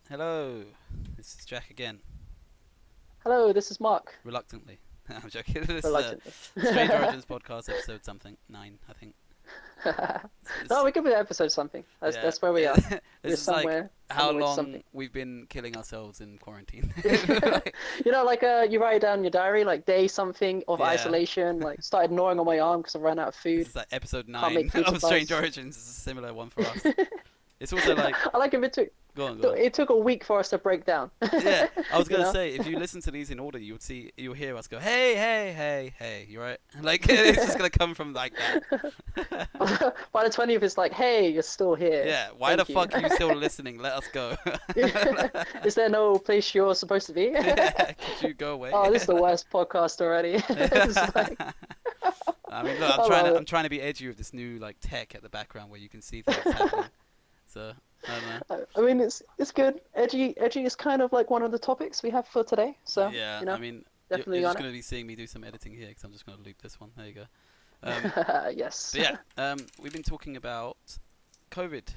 Hello, this is Jack again, Hello, this is Mark. reluctantly. I'm joking. This is a Reluctantly. Strange Origins podcast, episode something, 9, I think. No, It's, we could be episode something. That's yeah, that's where we yeah. are. This We're is like somewhere on how the way to long something. we've been killing ourselves in quarantine. Like, You write it down in your diary, like day something of yeah, isolation. Like started gnawing on my arm because I ran out of this food. is like episode Can't 9 make pizza of Strange pies. Origins. It's a similar one for us. It's also like, I like if it took go on, go on. it took a week for us to break down. Yeah, I was You gonna know? say if you listen to these in order, you'll hear us go, hey, hey, hey, hey. You right? Like it's just gonna come from like that. By the 20th, it's like, hey, you're still here. Yeah, why the Thank you. fuck are you still listening? Let us go. Is there no place you're supposed to be? Yeah, could you go away? Oh, this is the worst podcast already. It's like, I mean, look, I love I'm it. trying to be edgy with this new like tech at the background where you can see things happening. So I don't know. I mean, it's good. Edgy is kind of like one of the topics we have for today. So, Yeah, you I know, mean, you're definitely just on it. gonna be seeing me do some editing here because I'm just gonna loop this one. There you go. Um, Yes. but yeah, we've been talking about COVID.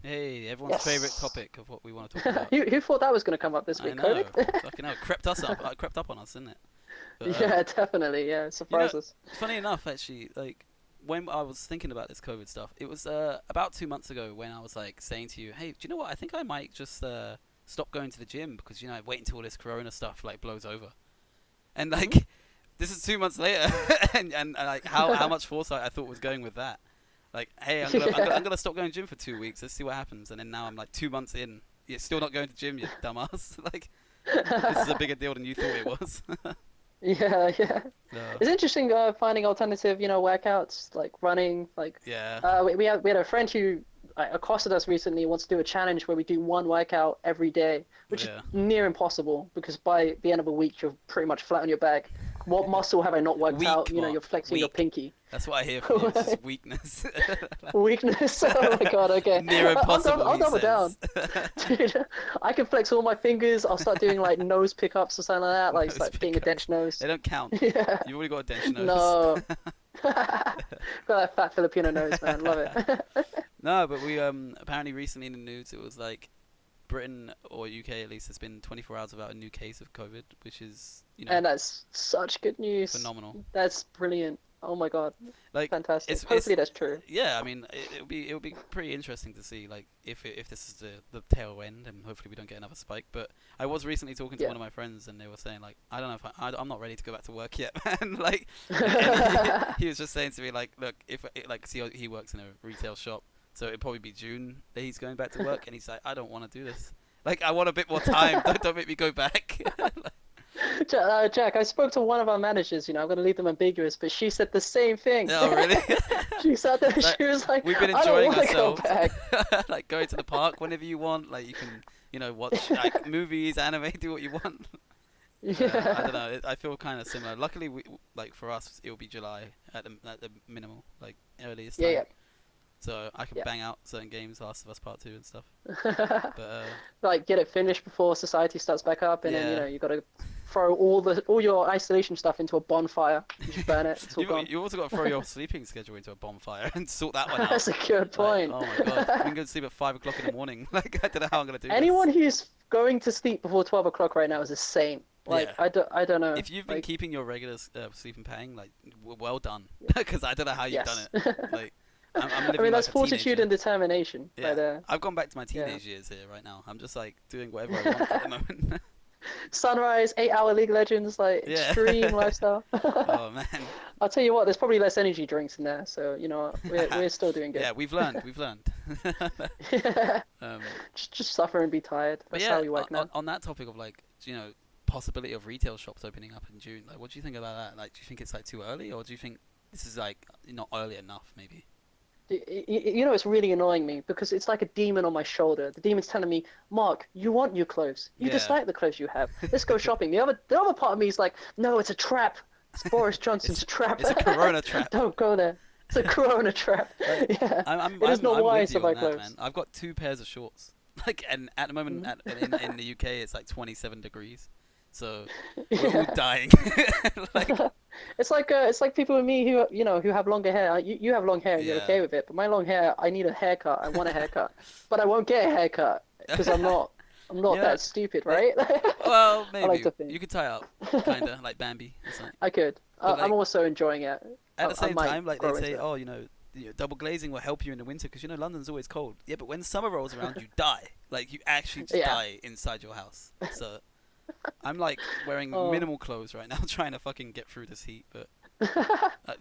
Hey, everyone's favorite Yes. topic of what we want to talk about. Who thought that was going to come up this I week? know, COVID? fucking hell, crept us up, crept up on us, didn't it? But Yeah, definitely. Yeah, you know, surprise us. funny enough, actually, like when I was thinking about this COVID stuff, it was about 2 months ago when I was like saying to you, "Hey, do you know what? I think I might just stop going to the gym because wait until this Corona stuff like blows over." And Hmm. like, this is 2 months later, and like how much foresight I thought was going with that. Like, hey, I'm Yeah. gonna stop going to gym for 2 weeks. Let's see what happens. And then now I'm like 2 months in. You're still not going to gym, you dumbass. Like, this is a bigger deal than you thought it was. Yeah, yeah. So, It's interesting finding alternative, workouts like running. Like, yeah, we had a friend who accosted us recently. Wants to do a challenge where we do one workout every day, which is yeah. near impossible because by the end of a week you're pretty much flat on your back. What muscle have I not worked out? Weak, You're Mark. flexing your Weak. pinky. That's what I hear from you. It's just weakness. Weakness. Oh my God. Okay, Near impossible, I'll he double down, says. dude. I can flex all my fingers. I'll start doing like nose pickups or something like that. Like Nose start getting a pickups. dentist nose. They don't count. Yeah. You've already got a dentist nose. No. Got that fat Filipino nose, man. Love it. No, but we apparently recently in the news it was like Britain or UK at least has been 24 hours without a new case of COVID, which is And that's such good news. phenomenal. That's brilliant. Oh my God. Like Fantastic. it's Hopefully that's true. yeah. I mean it would be pretty interesting to see like if this is the tail end and hopefully we don't get another spike. But I was recently talking to Yeah. one of my friends and they were saying like I don't know if I'm not ready to go back to work yet, man. Like he was just saying to me like look if like 'cause he works in a retail shop. So it'd probably be June that he's going back to work, and he's like, I don't want to do this. Like, I want a bit more time. Don't make me go back. Jack, I spoke to one of our managers, I'm going to leave them ambiguous, but she said the same thing. Oh, really? She sat there, Like, she was like, we've been I don't enjoying want to go ourselves. back. Like, go to the park whenever you want. Like, you can, watch like movies, anime, do what you want. I Yeah. don't know. I feel kind of similar. Luckily, like for us, it'll be July at the minimal, like earliest Yeah, time. yeah. So I can Yeah. bang out certain games, Last of Us Part 2 and stuff. But Like get it finished before society starts back up, and then yeah. you got to throw all your isolation stuff into a bonfire. You just burn it. It's all gone. You also got to throw your sleeping schedule into a bonfire and sort that one out. That's a good Like, point. oh my god, I'm going to sleep at 5 o'clock in the morning. Like, I don't know how I'm going to do this. Anyone who's going to sleep before 12 o'clock right now is a saint. Like Yeah. I don't know. If you've been Like keeping your regular sleeping pattern, like, well done. Because I don't know how you've done yes. it. Like, I'm I living mean that's like a fortitude teenager. and determination. Yeah. But I've gone back to my yeah. teenage years here right now. I'm just like doing whatever I want at the moment. Sunrise, 8 hour League of Legends, like Yeah. extreme lifestyle. Oh man. I'll tell you what, there's probably less energy drinks in there, so you know what, we're still doing good. Yeah, we've learned. We've learned. um, Just suffer and be tired. but That's yeah, how we work now. on that topic of like, possibility of retail shops opening up in June, like, what do you think about that? Like, do you think it's like too early, or do you think this is like not early enough, maybe? It's really annoying me because it's like a demon on my shoulder. The demon's telling me, Mark, you want new clothes. You Yeah. dislike the clothes you have. Let's go shopping. The other part of me is like, no, it's a trap. It's Boris Johnson's trap. It's a Corona trap. Don't go there. It's a Corona trap. Like, Yeah. I'm It is not I'm wise with to you buy on that, clothes. man. I've got 2 pairs of shorts. Like, and at the moment, Mhm. in the UK, it's like 27 degrees, so we're all Yeah. dying. Like, It's like people with me who have longer hair. You have long hair and you're yeah. okay with it, but my long hair, I need a haircut. I want a haircut, but I won't get a haircut because I'm not. I'm not Yeah. that stupid, They, right? well, I like maybe to you think. could tie up, kinda like Bambi or something. I could. But I'm like also enjoying it. at the I same might time, like they'd grow say, into it. oh, double glazing will help you in the winter because London's always cold. Yeah, but when summer rolls around, you die. Like you actually just Yeah. die inside your house. So I'm like wearing Oh. minimal clothes right now, trying to fucking get through this heat. But uh,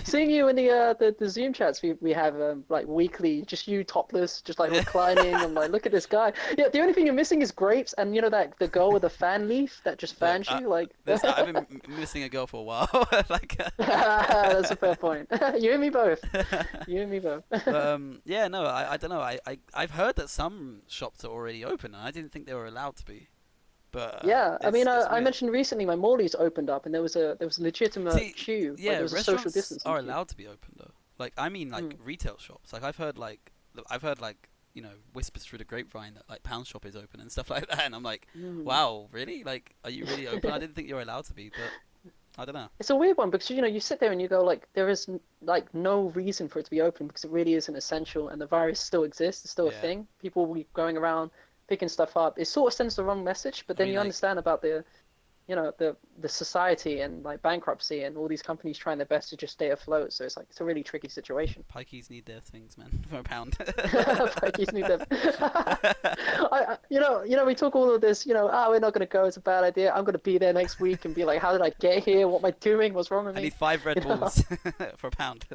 Seeing you in the Zoom chats we have like weekly, just you topless, just like yeah, reclining. I'm like, look at this guy. Yeah, the only thing you're missing is grapes, and you know that the girl with the fan leaf that just look, fans you. Like, I've been missing a girl for a while. like, that's a fair point. You and me both. You and me both. but yeah, no, I don't know. I've heard that some shops are already open, and I didn't think they were allowed to be. But Yeah, I mean, it's I weird. mentioned recently my Morley's opened up, and there was a legitimate See, queue. Like yeah, there was a social restaurants distancing are queue. allowed to be open though. Like I mean, like Mm. retail shops. Like I've heard like whispers through the grapevine that like Pound Shop is open and stuff like that. And I'm like, Mm. wow, really? Like, are you really open? I didn't think you were allowed to be, but I don't know. It's a weird one because you sit there and you go like there is like no reason for it to be open because it really isn't essential and the virus still exists. It's still a Yeah, thing. People will be going around picking stuff up. It sort of sends the wrong message, but I then mean you like understand about the society and like bankruptcy and all these companies trying their best to just stay afloat. So it's like it's a really tricky situation. pikeys need their things, man, for a pound. Frankie's need them. We talk all of this. We're not gonna go. It's a bad idea. I'm gonna be there next week and be like, how did I get here? What am I doing? What's wrong with I me? need 5 Red You know. Bulls for a pound.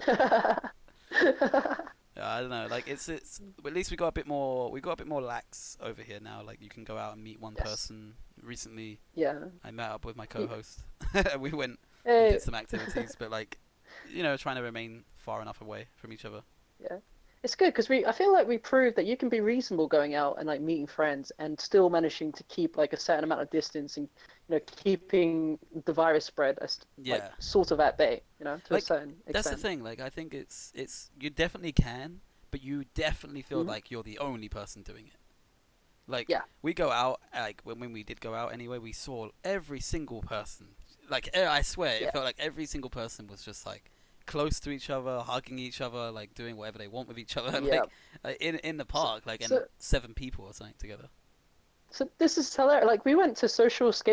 I don't know. Like it's. At least we got a bit more. We got a bit more lax over here now. Like you can go out and meet one Yes. person. Recently, Yeah. I met up with my Yeah. co-host. We went and Hey, did some activities, but like, trying to remain far enough away from each other. yeah. It's good because I feel like we proved that you can be reasonable going out and like meeting friends and still managing to keep like a certain amount of distance and keeping the virus spread as like Yeah, sort of at bay, to a like certain that's the extent. thing. Like I think it's you definitely can, but you definitely feel Hmm. like you're the only person doing it. Like Yeah. we go out, like when we did go out anyway, we saw every single person. Like I swear, it Yeah. felt like every single person was just like close to each other, hugging each other, like doing whatever they want with each other, Yeah. like in the So, park, like and so 7 people or something together. So this is hilarious. Like we went to social distance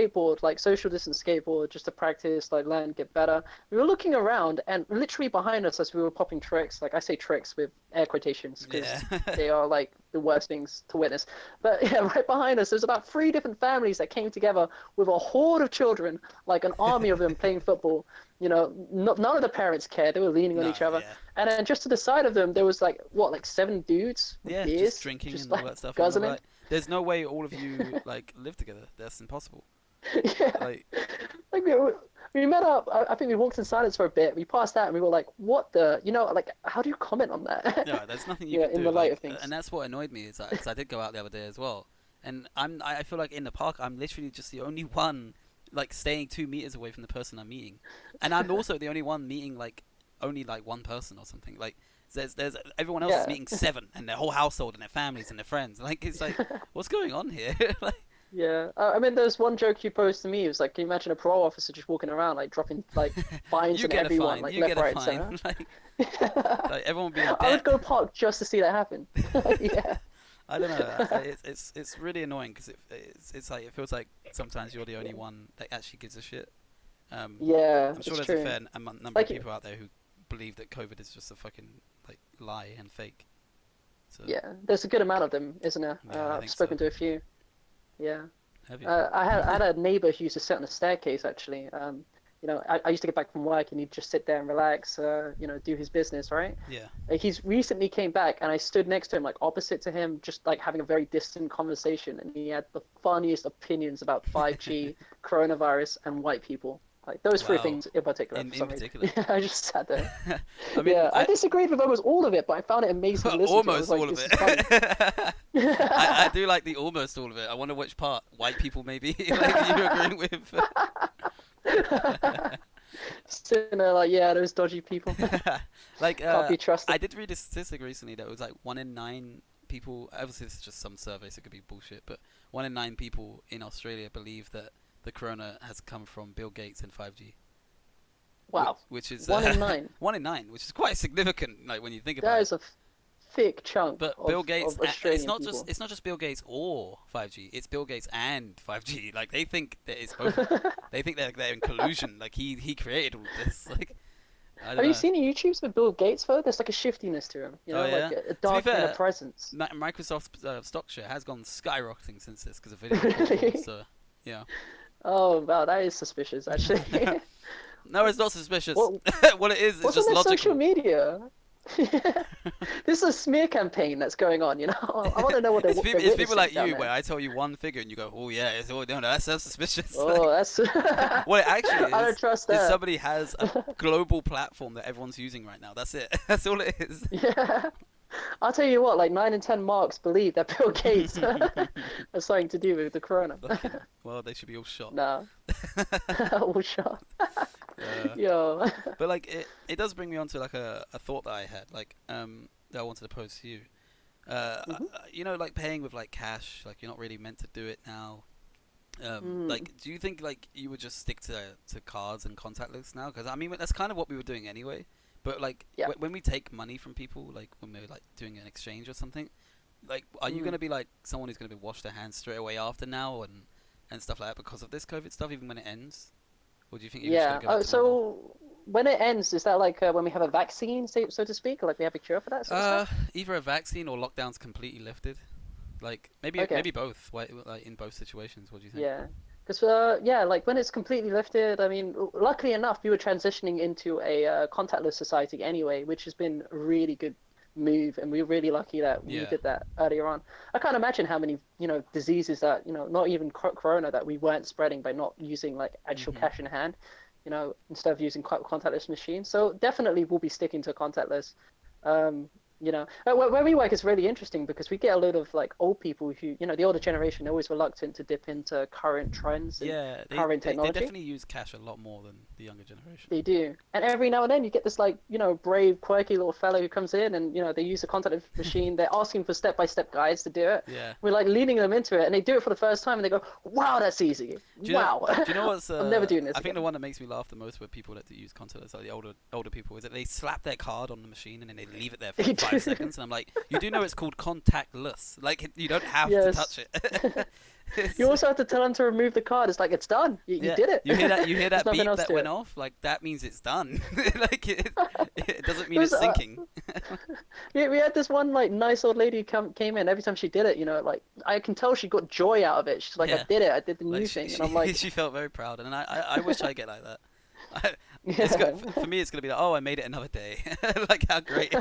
skateboard, just to practice, like learn, get better. We were looking around, and literally behind us, as we were popping tricks, like I say tricks with air quotations Yeah, because they are like the worst things to witness. But yeah, right behind us, there's about 3 different families that came together with a horde of children, like an army of them playing football. None of the parents cared. They were leaning on no, each other, yeah, and then just to the side of them, there was like what, like 7 dudes with yeah, just beers, drinking just and all like that stuff. And I'm guzzling. like, there's no way all of you like live together. That's impossible. Yeah. Like, Like we met up. I think we walked in silence for a bit. We passed out and we were like, "What the?" Like, how do you comment on that? yeah, there's nothing you can In do. the light Like, of things. and that's what annoyed me is that because I did go out the other day as well, and I feel like in the park I'm literally just the only one like staying 2 meters away from the person I'm meeting, and I'm also the only one meeting like only like one person or something. Like there's everyone else is Yeah, meeting 7 and their whole household and their families and their friends. Like it's like what's going on here? like yeah. I mean, there's one joke you posed to me. It was like, can you imagine a parole officer just walking around like dropping like fines you on get a everyone, fine, like you left, get a right, and fine. center? Like everyone would be in I would debt. go park just to see that happen. Yeah. I don't know. It's really annoying because it's like it feels like sometimes you're the only one that actually gives a shit. Yeah, I'm sure it's there's a true. fair number of Like, people out there who believe that COVID is just a fucking like lie and fake. So yeah, there's a good amount of them, isn't there? yeah, I I've think so. spoken to a few. Yeah. Have you? I had a neighbor who used to sit on the staircase actually. I used to get back from work and he'd just sit there and relax, do his business, right? Yeah. He's recently came back and I stood next to him, like opposite to him, just like having a very distant conversation, and he had the funniest opinions about 5G, coronavirus, and white people. Like those 3 Wow. things in particular, for In some reason. particular. Yeah, I just sat there. I mean, Yeah, I disagreed with almost all of it, but I found it amazing to listen to. I was almost like, all of this it. is funny. I do like the almost all of it. I wonder which part. White people, maybe. Like you agreeing with. Sitting there like, yeah, those dodgy people Like can't be trusted. I did read a statistic recently that was like 1 in 9 people. Obviously, this is just some survey, so it could be bullshit. But 1 in 9 people in Australia believe that the corona has come from Bill Gates and 5G, Wow, which is 1 in 9. 1 in 9, which is quite significant. Like when you think That about it. is a thick chunk But Bill Gates, of it's Australian not just people. it's not just Bill Gates or 5G. It's Bill Gates and 5G. Like they think that it's both. They think they're in collusion. Like he created all this. Like I don't Have you know. seen the YouTubes with Bill Gates though? There's like a shiftiness to him, Oh like yeah. a To be dark inner fair, presence. Microsoft's stock share has gone skyrocketing since this because of video calls. Really? So yeah. Oh wow, that is suspicious actually. No, it's not suspicious. What What it is wasn't just there social logical. media? This is a smear campaign that's going on, you know? I want to know what they're It's people witnessing like down you where there. I tell you one figure and you go, oh yeah, it's no, that's so suspicious. Oh, Like, that's what it actually I don't trust is that. somebody has a global platform that everyone's using right now. That's it. That's all it is. Yeah. I'll tell you what, like 9 in 10 marks believe that Bill Gates has something to do with the corona. Fucking, well, they should be all shot. No. Oh, shut. Uh, Yo. but like it does bring me on to like a thought that I had, like that I wanted to pose to you. Hmm. Like paying with like cash, like you're not really meant to do it now. Mm. Like, do you think like you would just stick to cards and contactless now? Because I mean, that's kind of what we were doing anyway. But like, Yeah. when we take money from people, like when we're like doing an exchange or something, like, are you Mm. gonna be like someone who's gonna be wash their hands straight away after now and stuff like that because of this COVID stuff, even when it ends? Or do you think you're just gonna Yeah. go back Oh, to normal? so when it ends, is that like when we have a vaccine, so to speak, or like we have a cure for that sort of stuff? Either a vaccine or lockdowns completely lifted. Like Okay. maybe both. Like in both situations, what do you think? Yeah. Because yeah, like when it's completely lifted, I mean, luckily enough, we were transitioning into a contactless society anyway, which has been a really good move, and we're really lucky that we Yeah. did that earlier on. I can't imagine how many, diseases that, not even corona that we weren't spreading by not using like actual Mhm. cash in hand, instead of using contactless machines. So definitely we'll be sticking to contactless. Where we work is really interesting because we get a lot of like old people who, the older generation are always reluctant to dip into current trends and Yeah, current they technology. definitely use cash a lot more than the younger generation. They do. And every now and then you get this like, brave, quirky little fellow who comes in and, they use a contact machine. They're asking for step-by-step guides to do it. Yeah. We're like leading them into it and they do it for the first time and they go, wow, that's easy. Do you know? Wow. Do you know what's? I'm never doing this I think the again. one that makes me laugh the most with people that use contactless, like the older people, is that they slap their card on the machine and then they leave it there for They like do. 5 seconds, and I'm like, you do know it's called contactless. Like you don't have to touch Yes. it. You It's, also have to tell them to remove the card. It's like, it's done. You yeah, did it. you hear that? You hear There's that nothing beep else that to went it. off? Like that means it's done. Like it doesn't It mean was, it's sinking. we had this one like nice old lady came in every time she did it, like I can tell she got joy out of it. She's like, I Yeah. did it. I did the Like new thing. And I'm like, she felt very proud, and I wish I get like that. I, it's yeah. good for me. It's gonna be like, oh, I made it another day. Like how great.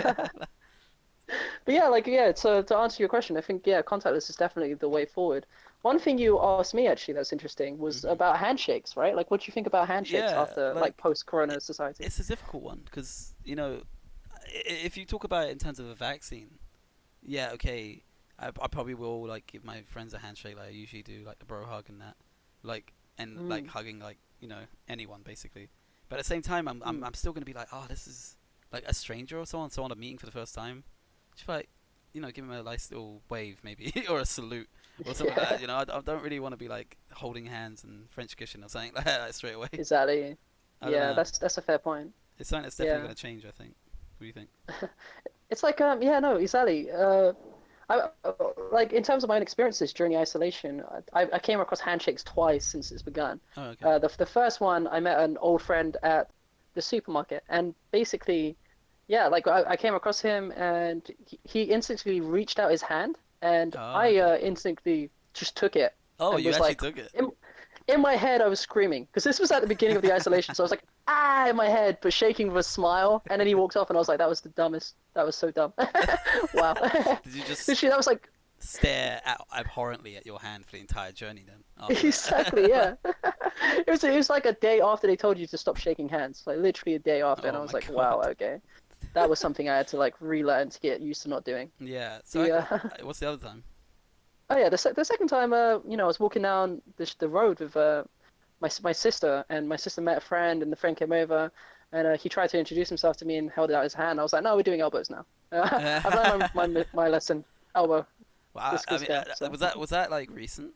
But yeah, like yeah, so to answer your question, I think yeah, contactless is definitely the way forward. One thing you asked me actually that's interesting was Hmm. about handshakes, right? Like what do you think about handshakes Yeah, after like like post-corona society? it's a difficult one because if you talk about it in terms of a vaccine, yeah, okay, I probably will like give my friends a handshake like I usually do, like the bro hug and that, like and like Mm, hugging like anyone basically. But at the same time, mm. I'm still gonna be like, oh, this is like a stranger or someone I'm meeting for the first time. Just like give him a nice little wave maybe or a salute or something like Yeah, that. I don't really want to be like holding hands and French kissing or something like that straight away. exactly. I don't Yeah, know. that's a fair point. It's something that's definitely Yeah. gonna change. I think. What do you think? It's like yeah, no, exactly. Like in terms of my own experiences during isolation, I came across handshakes twice since it's begun. Oh, okay. The first one, I met an old friend at the supermarket, and basically, yeah, like I came across him, and he instantly reached out his hand, and Oh, I okay. instantly just took it, Oh, and you was actually like, took it. in my head, I was screaming because this was at the beginning of the isolation, so I was like, ah, in my head, but shaking with a smile, and then he walked off, and I was like, that was the dumbest. That was so dumb. Wow. Did you just Literally, that was like abhorrently at your hand for the entire journey then? After exactly, that. yeah. It was like a day after they told you to stop shaking hands, like literally a day after, and Oh I my was like, wow, god. okay, that was something I had to like relearn to get used to not doing. Yeah. So The what's the other time? oh yeah, the second time, I was walking down the road with my sister, and my sister met a friend, and the friend came over, and he tried to introduce himself to me and held out his hand. I was like, no, we're doing elbows now. I've learned my lesson, elbow. Well, This goes there. So was that like recent?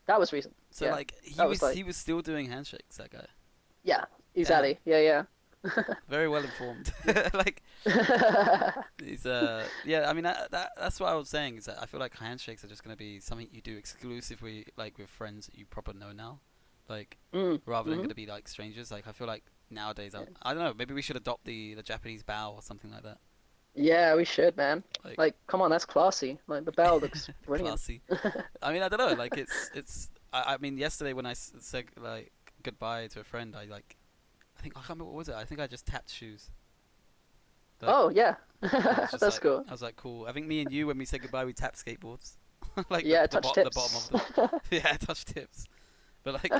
that was recent. So Yeah, like that was like he was still doing handshakes. That guy. yeah, Damn. exactly. Yeah, yeah. Very well informed. Like he's yeah. I mean that's what I was saying is that I feel like handshakes are just gonna be something you do exclusively like with friends that you proper know now, like Mm. rather than Hmm. gonna be like strangers. Like I feel like nowadays Yeah. I don't know. Maybe we should adopt the Japanese bow or something like that. Yeah, we should, man. Like Like, come on, that's classy. Like, the bell looks brilliant. classy. I mean I don't know. Like it's. I mean yesterday when I said like goodbye to a friend, I think I can't remember what was it. I think I just tapped shoes. Like Oh, yeah. it was just That's like cool. I was like cool. I think me and you when we said goodbye we tapped skateboards, like Yeah, touch the bottom of tips. them. Yeah, touch tips. But like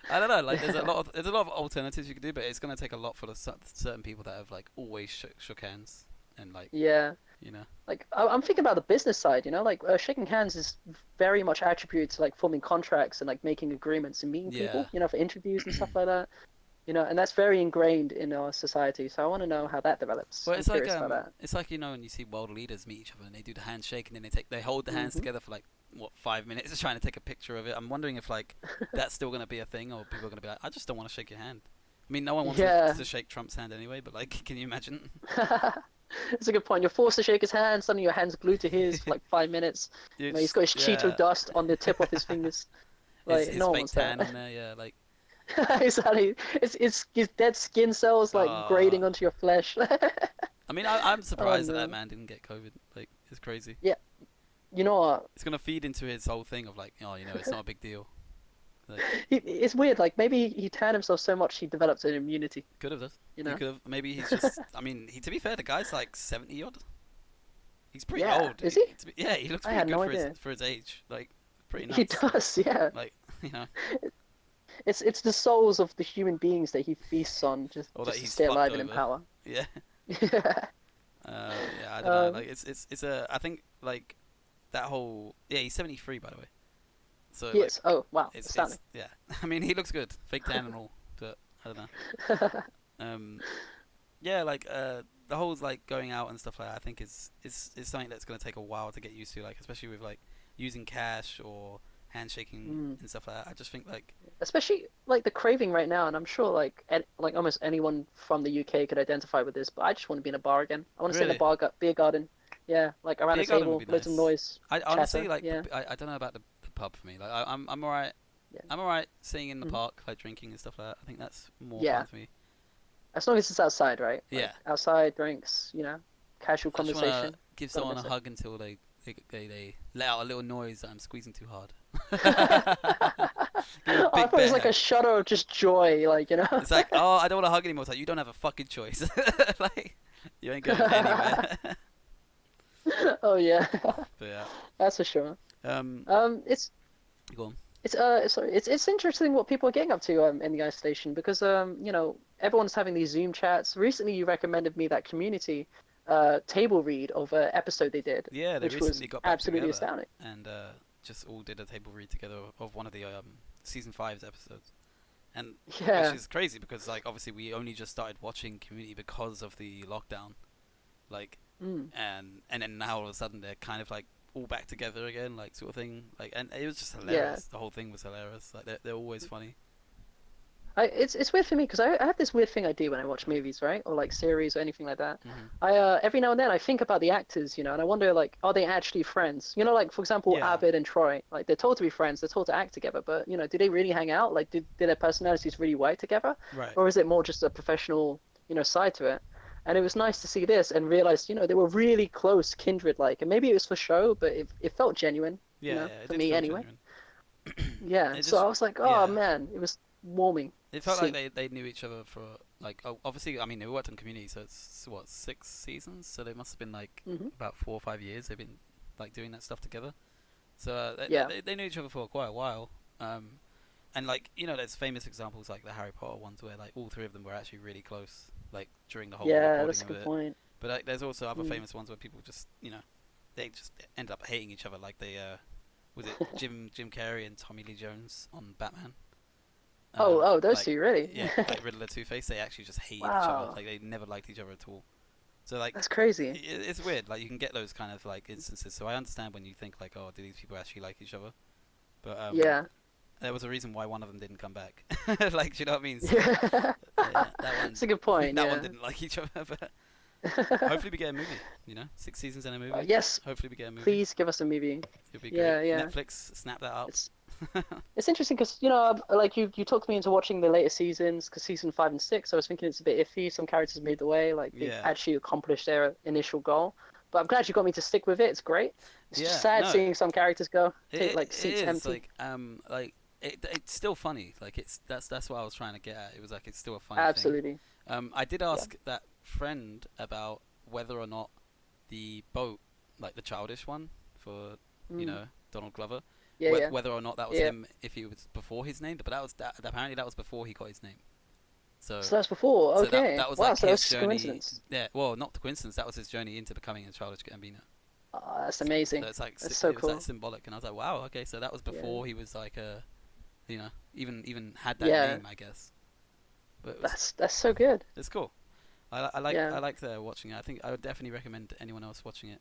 I don't know. Like there's a lot of alternatives you could do, but it's gonna take a lot for certain people that have like always shook hands and like Yeah. you know. Like, I'm thinking about the business side, like shaking hands is very much attributed to like forming contracts and like making agreements and meeting Yeah. people, for interviews and stuff like that. And that's very ingrained in our society. So I want to know how that develops. Well, I'm curious about that. it's like when you see world leaders meet each other and they do the handshake and then they hold the hands Hmm. together for like what 5 minutes trying to take a picture of it. I'm wondering if like that's still gonna be a thing or people are gonna be like, I just don't want to shake your hand. I mean, no one wants Yeah. to shake Trump's hand anyway, but like, can you imagine? That's a good point. You're forced to shake his hand, suddenly your hand's glued to his for like 5 minutes. You He's just, got his Cheeto yeah, dust on the tip of his fingers. Like, his no one fake wants tan that. on there, yeah, like, Exactly. It's his dead skin cells like uh, grating onto your flesh. I mean, I'm Oh surprised that no. man didn't get COVID. Like, it's crazy. Yeah, you know what? It's gonna feed into his whole thing of like, oh, it's not a big deal. Like, It's weird. Like maybe he tanned himself so much he developed an immunity. could have done. You He know? could have. Maybe he's just. I mean, to be fair, the guy's like 70 odd. He's pretty Yeah. old. Is he? Yeah, he looks I pretty had good no idea. for his age. Like, pretty He nuts. does. Yeah. Like, you know, It's the souls of the human beings that he feasts on just or that just to he's stay fucked alive and in over. power. Yeah. Yeah. Yeah, I don't know. Um. Like, it's a. I think like that whole. Yeah, he's 73 by the way. So like, Yes. Oh wow. it's Astounding. yeah. I mean, he looks good, fake tan and all, but I don't know. Um, yeah, like the whole like going out and stuff like that. I think is something that's gonna take a while to get used to. Like especially with like using cash or handshaking Mm. and stuff like that. I just think like Especially like the craving right now, and I'm sure like almost anyone from the UK could identify with this. But I just want to be in a bar again. I want to sit in a really beer garden. Yeah, like around a beer garden would table, be loads of nice. noise, I honestly chatter. like Yeah, I don't know about the pub for me. Like I'm alright. yeah, I'm alright sitting in the hmm park like drinking and stuff like that. I think that's more fun yeah. for me. As long as it's outside, right? Yeah, Like outside drinks, casual I just wanna conversation. give Gotta someone a miss it. hug until they let out a little noise that I'm squeezing too hard. Give him a Oh, I big thought it was bear like a hug. shudder of just joy, It's like, oh, I don't want to hug anymore. It's like, you don't have a fucking choice. Like, you ain't going anywhere. Oh yeah, But yeah, that's for sure. um, It's go on. sorry, it's interesting what people are getting up to in the ice station because everyone's having these Zoom chats. Recently, you recommended me that community table read of an episode they did, Yeah, they which was recently got back absolutely together astounding. and just all did a table read together of one of the season five's episodes, and which Yeah, is crazy because like obviously we only just started watching Community because of the lockdown, like, mm, and then now all of a sudden they're kind of like all back together again, like sort of thing, like, and it was just yeah. hilarious. The whole thing was hilarious. Like they're always funny. It's weird for me because I have this weird thing I do when I watch movies, right, or like series or anything like that. Hmm. I every now and then I think about the actors, and I wonder like, are they actually friends? Like for example, Yeah, Abed and Troy, like they're told to be friends, they're told to act together, but do they really hang out? Like, did their personalities really work together, right. or is it more just a professional, side to it? And it was nice to see this and realize, they were really close, kindred like, and maybe it was for show, but it felt genuine, Yeah, yeah, it for did me feel anyway. genuine. Yeah, It so just, I was like, oh yeah, man, it was warming it to felt like see. they knew each other for like obviously I mean they worked on Community, so it's what 6 seasons, so they must have been like Hmm. about 4 or 5 years they've been like doing that stuff together. So Yeah. they knew each other for quite a while. And like there's famous examples like the Harry Potter ones where like all three of them were actually really close like during the whole Yeah, recording that's a of good it. point. But like, there's also other Mm. famous ones where people just they just end up hating each other, like they was it Jim Carrey and Tommy Lee Jones on Batman. Oh, those Like two, really? yeah, like Riddler, Two Face, they actually just hate each other. Wow, Like they never liked each other at all. So like that's crazy. it's weird. Like you can get those kind of like instances. So I understand when you think like, oh, do these people actually like each other? But Yeah, there was a reason why one of them didn't come back. Like, do you know what I mean? So Yeah. yeah, that one, It's a good point. that one Yeah. didn't like each other. But hopefully we get a movie. 6 seasons and a movie. Yes, Hopefully we get a movie. please give us a movie. It'll be great. Yeah, yeah. Netflix, snap that up. It's it's interesting because like you talked me into watching the later seasons because season 5 and 6, I was thinking it's a bit iffy. Some characters moved away, like they Yeah, actually accomplished their initial goal. But I'm glad you got me to stick with it. It's great. It's just yeah. sad No, seeing some characters go, take like it seats is empty. like it's still funny. Like that's what I was trying to get at. It was like it's still a funny thing. Absolutely. I did Yeah. ask that friend about whether or not the boat, like the childish one for Mm. Donald Glover, Yeah, yeah, whether or not that was yeah. him if he was before his name. But apparently that was before he got his name. So So that's before. so Okay. that was Wow. like So that was his just a journey. coincidence. Yeah, well, not the coincidence. That was his journey into becoming a childish Gambino. That's So amazing. it's like That's so it was like cool. symbolic, and I was like, wow, okay, so that was Yeah. before he was like a, even had that Yeah. name, I guess. But That's so good. it's cool. Yeah. I like watching it. I think I would definitely recommend anyone else watching it,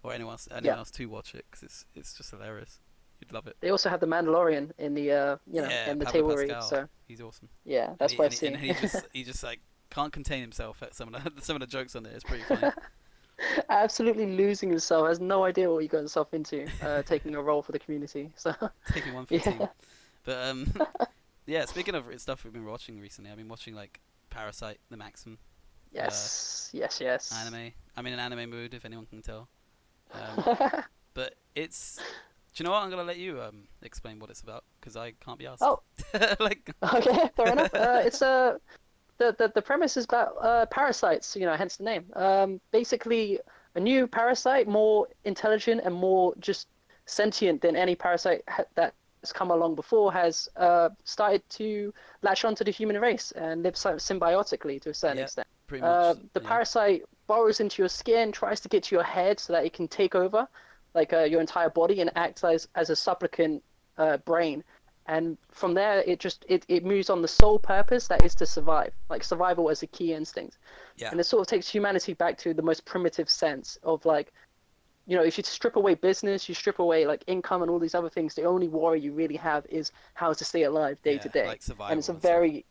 or anyone Yeah. else to watch it, because it's just hilarious. You'd love it. They also had the Mandalorian in the Yeah, in the Pablo table read. Pascal, So he's awesome, yeah, and that's what I've and seen. he just like can't contain himself at some of the some of the jokes on there. It's pretty funny. Absolutely losing himself, has no idea what he got himself into, taking a role for the community. So Taking one for the team. yeah. But yeah. Speaking of stuff we've been watching recently, I've been watching like Parasite, the Maxim Yes, yes, yes. anime. I'm in an anime mood, if anyone can tell. Um, but it's. Do you know what? I'm gonna let you explain what it's about, because I can't be asked. Oh, Like, okay, fair enough. It's the premise is about parasites, hence the name. Basically, a new parasite, more intelligent and more just sentient than any parasite that's come along before, has started to latch onto the human race and live symbiotically to a certain yeah, extent. pretty much. The Yeah, parasite burrows into your skin, tries to get to your head so that it can take over, like your entire body, and act as a supplicant brain. And from there, it moves on the sole purpose that is to survive, like survival as a key instinct. yeah, And it sort of takes humanity back to the most primitive sense of like, if you strip away business, you strip away like income and all these other things, the only worry you really have is how to stay alive day to yeah. day. Like And it's survival a and stuff. very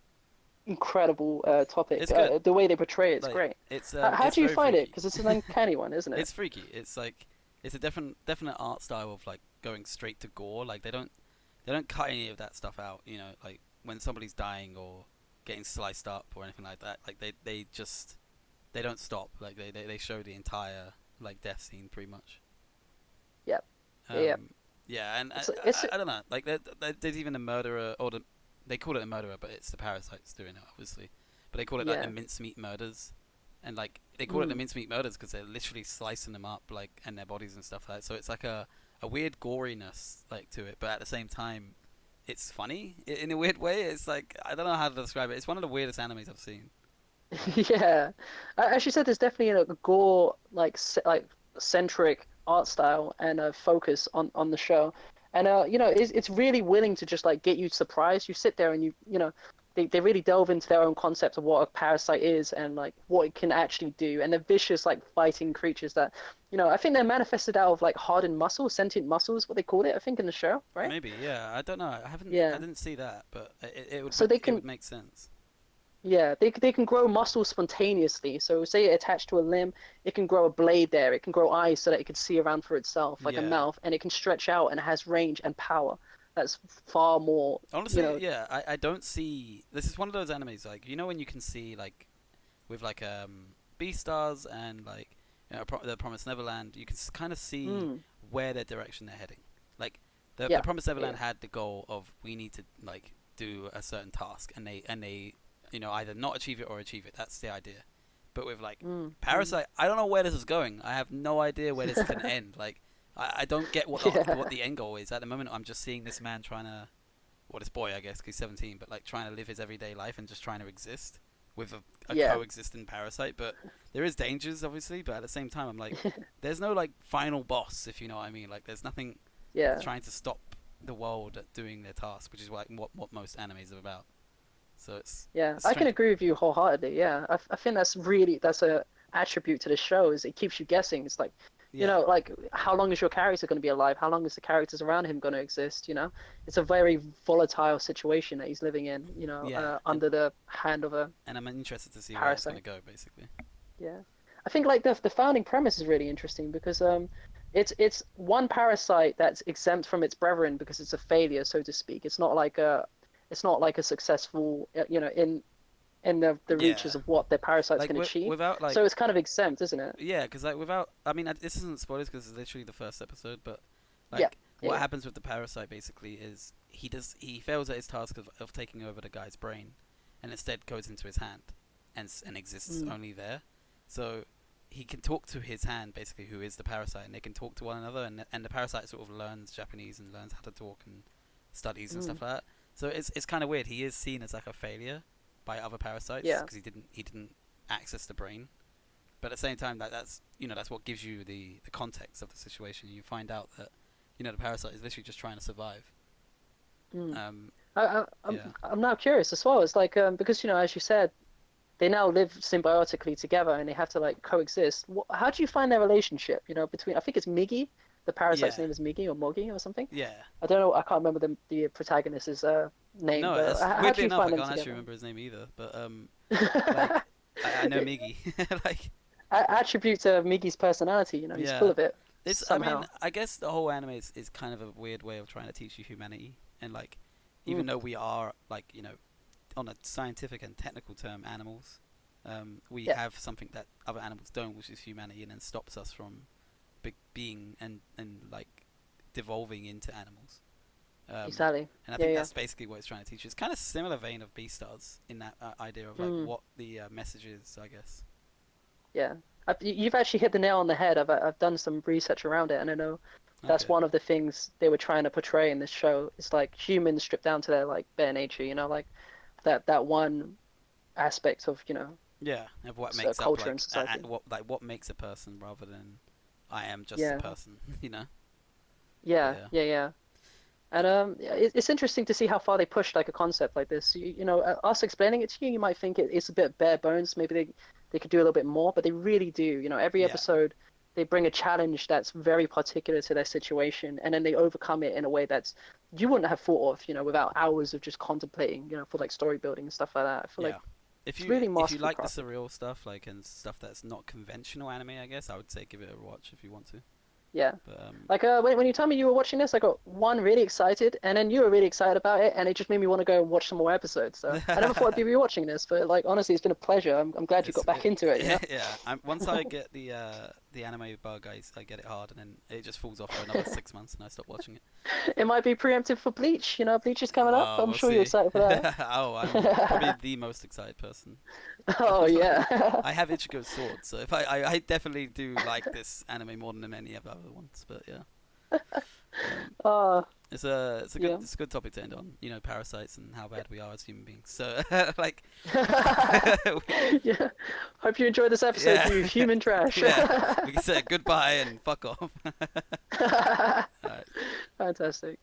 incredible topic. It's good. The way they portray it's Like great. it's How it's do you very find it? freaky. Because it's an uncanny one, isn't it? It's freaky. It's like it's a definite art style of like going straight to gore. Like they don't cut any of that stuff out. Like when somebody's dying or getting sliced up or anything like that. Like they don't stop. Like they show the entire like death scene pretty much. Yep. Yeah. Um, yeah, and It's I don't know. Like there's even a murderer, or they call it a murderer, but it's the parasites doing it, obviously. But they call it like yeah. the mincemeat murders, and like they call it the Mm. mincemeat murders because they're literally slicing them up, like, and their bodies and stuff like that. So it's like a weird goriness like to it, but at the same time, it's funny in a weird way. It's like I don't know how to describe it. It's one of the weirdest animes I've seen. Yeah. As you said, there's definitely a gore like centric art style and a focus on the show. And it's really willing to just like get you surprised. You sit there and they really delve into their own concept of what a parasite is and like what it can actually do. And they're vicious like fighting creatures that, I think they're manifested out of like hardened muscles, sentient muscles, what they called it, I think in the show, right? Maybe, yeah. I don't know. I Yeah. didn't see that, but So they it would can make sense. Yeah, they can grow muscles spontaneously. So say it attached to a limb, it can grow a blade there. It can grow eyes so that it can see around for itself, like a Yeah. mouth, and it can stretch out and it has range and power. That's far more, you Honestly, know. yeah, I don't see. This is one of those animes, like, when you can see, like, with like Beastars and like the Promised Neverland, you can kind of see Mm, where their direction they're heading. Like the yeah, Promised yeah, Neverland had the goal of we need to like do a certain task, and they either not achieve it or achieve it. That's the idea. But with like mm. Parasite, I don't know where this is going. I have no idea where this can end. Like I don't get what Yeah, the end goal is. At the moment, I'm just seeing this man trying to, well, this boy, I guess, 'cause he's 17, but like trying to live his everyday life and just trying to exist with a yeah, coexisting parasite. But there is dangers, obviously. But at the same time, I'm like, there's no like final boss, if you know what I mean. Like there's nothing yeah, trying to stop the world at doing their task, which is like what most animes are about. So yeah. it's I can strange. agree with you wholeheartedly. Yeah, I think that's a attribute to the show is it keeps you guessing. It's like You Yeah, know, like how long is your character going to be alive? How long is the characters around him going to exist? You know, it's a very volatile situation that he's living in. You know, yeah, under the hand of a and I'm interested to see where it's gonna parasite. go, basically. Yeah, I think like the founding premise is really interesting because it's one parasite that's exempt from its brethren because it's a failure, so to speak. It's not like a successful you know in the reaches Yeah, of what the parasites like can achieve. without like So it's kind of exempt, isn't it? yeah, because like without I mean this isn't spoilers because it's literally the first episode, but Yeah, like yeah, what yeah. happens with the parasite basically is he fails at his task of taking over the guy's brain, and instead goes into his hand, and exists Mm, only there. So he can talk to his hand basically, who is the parasite, and they can talk to one another, and the parasite sort of learns Japanese and learns how to talk and studies and mm, stuff like that. So it's kind of weird. He is seen as like a failure by other parasites yeah, because he didn't access the brain. But at the same time, that's that's what gives you the context of the situation. You find out that the parasite is literally just trying to survive. mm. Um, yeah, I'm now curious as well. It's like because you know, as you said, they now live symbiotically together and they have to like coexist. How do you find their relationship? You know, between I think it's Migi. The parasite's yeah, name is Migi or Mogi or something. yeah. I don't know. I can't remember the protagonist's name, No, but that's how weirdly do you enough, find I them can't actually together? remember his name either. But like I know Miggy. Like Attribute to Migi's personality. You know, he's full yeah, of it it's. I mean, somehow. I guess the whole anime is kind of a weird way of trying to teach you humanity, and like Mm, even though we are like on a scientific and technical term animals, we yeah, have something that other animals don't, which is humanity, and then stops us from being and like devolving into animals. exactly. And I Yeah, think yeah. that's basically what it's trying to teach. It's kind of similar vein of Beastars in that idea of like Mm, what the message is, I guess. yeah. You've actually hit the nail on the head. I've done some research around it, and I know that's Okay. one of the things they were trying to portray in this show. It's like humans stripped down to their like bare nature. You know, like that one aspect of Yeah, of what makes up culture and like society. what makes a person rather than I am just a Yeah, person, you know. But yeah, yeah, yeah, yeah. And yeah, it's interesting to see how far they pushed like a concept like this. You know, us explaining it to you, you might think it's a bit bare bones. Maybe they could do a little bit more, but they really do. You know, every yeah, episode they bring a challenge that's very particular to their situation, and then they overcome it in a way that's you wouldn't have thought of. You know, without hours of just contemplating. You know, for like story building and stuff like that. I feel like yeah. If it's you really if you masterfully like the crafted. surreal stuff, like and stuff that's not conventional anime, I guess I would say give it a watch if you want to. Yeah. But Like when you told me you were watching this, I got one really excited, and then you were really excited about it, and it just made me want to go and watch some more episodes. So I never thought I'd be rewatching this, but like honestly, it's been a pleasure. I'm glad you got back into it. You know, yeah. Once I get the anime bug, I get it hard, and then it just falls off for another 6 months, and I stop watching it. it might be preemptive for Bleach. You know, Bleach is coming up. Well, I'm we'll sure you're see. excited for Oh, I'm probably that. the most excited person. Oh yeah. I have Ichigo's sword, so if I definitely do like this anime more than any of the other ones. But yeah, um, Oh yeah. it's a good topic to end on. You know, parasites and how bad we are as human beings. So like, Yeah. Hope you enjoyed this episode, yeah, you human trash. yeah, we can say goodbye and fuck off. Alright. Fantastic.